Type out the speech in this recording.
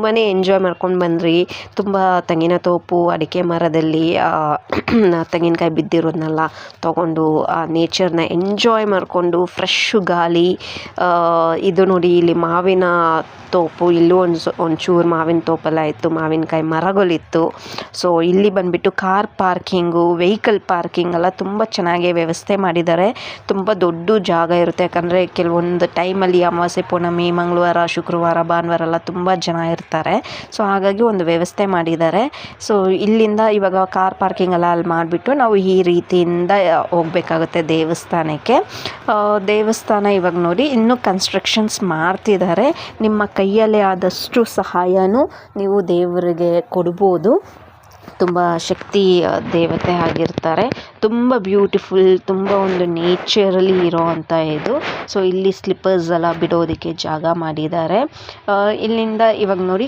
ತುಂಬಾ ಎಂಜಾಯ್ ಮಾಡ್ಕೊಂಡು ಬಂದ್ರಿ. ತುಂಬ ತೆಂಗಿನ ತೋಪು, ಅಡಿಕೆ ಮರದಲ್ಲಿ ತೆಂಗಿನಕಾಯಿ ಬಿದ್ದಿರೋದನ್ನೆಲ್ಲ ತೊಗೊಂಡು ಆ ನೇಚರ್ನ ಎಂಜಾಯ್ ಮಾಡಿಕೊಂಡು ಫ್ರೆಶ್ಶು ಗಾಳಿ. ಇದು ನೋಡಿ, ಇಲ್ಲಿ ಮಾವಿನ ತೋಪು, ಇಲ್ಲೂ ಒಂಚೂರು ಮಾವಿನ ತೋಪೆಲ್ಲ ಇತ್ತು, ಮಾವಿನಕಾಯಿ ಮರಗಳಿತ್ತು. ಸೊ ಇಲ್ಲಿ ಬಂದುಬಿಟ್ಟು ಕಾರ್ ಪಾರ್ಕಿಂಗು, ವೆಹಿಕಲ್ ಪಾರ್ಕಿಂಗ್ ಎಲ್ಲ ತುಂಬ ಚೆನ್ನಾಗಿ ವ್ಯವಸ್ಥೆ ಮಾಡಿದ್ದಾರೆ. ತುಂಬ ದೊಡ್ಡ ಜಾಗ ಇರುತ್ತೆ, ಯಾಕಂದರೆ ಕೆಲವೊಂದು ಟೈಮಲ್ಲಿ ಅಮಾವಾಸ್ಯೆ, ಪೂರ್ಣಮಿ, ಮಂಗಳವಾರ, ಶುಕ್ರವಾರ, ಭಾನುವಾರ ಎಲ್ಲ ತುಂಬ ಜನ ಇರ್ತಾರೆ. ಸೊ ಹಾಗಾಗಿ ಒಂದು ವ್ಯವಸ್ಥೆ ಮಾಡಿದ್ದಾರೆ. ಸೊ ಇಲ್ಲಿಂದ ಇವಾಗ ಕಾರ್ ಪಾರ್ಕಿಂಗ್ ಎಲ್ಲ ಅಲ್ಲಿ ಮಾಡಿಬಿಟ್ಟು ನಾವು ಈ ರೀತಿಯಿಂದ ಹೋಗಬೇಕಾಗುತ್ತೆ ದೇವಸ್ಥಾನಕ್ಕೆ. ದೇವಸ್ಥಾನ ಇವಾಗ ನೋಡಿ ಇನ್ನೂ ಕನ್ಸ್ಟ್ರಕ್ಷನ್ಸ್ ಮಾಡ್ತಿದ್ದಾರೆ. ನಿಮ್ಮ ಕೈಯಲ್ಲೇ ಆದಷ್ಟು ಸಹಾಯನೂ ನೀವು ದೇವರಿಗೆ ಕೊಡ್ಬೋದು. ತುಂಬ ಶಕ್ತಿ ದೇವತೆ ಆಗಿರ್ತಾರೆ. ತುಂಬ ಬ್ಯೂಟಿಫುಲ್, ತುಂಬ ಒಂದು ನೇಚರಲ್ಲಿ ಇರೋ ಅಂಥ ಇದು. ಸೊ ಇಲ್ಲಿ ಸ್ಲಿಪ್ಪರ್ಸ್ ಎಲ್ಲ ಬಿಡೋದಕ್ಕೆ ಜಾಗ ಮಾಡಿದ್ದಾರೆ. ಇಲ್ಲಿಂದ ಇವಾಗ ನೋಡಿ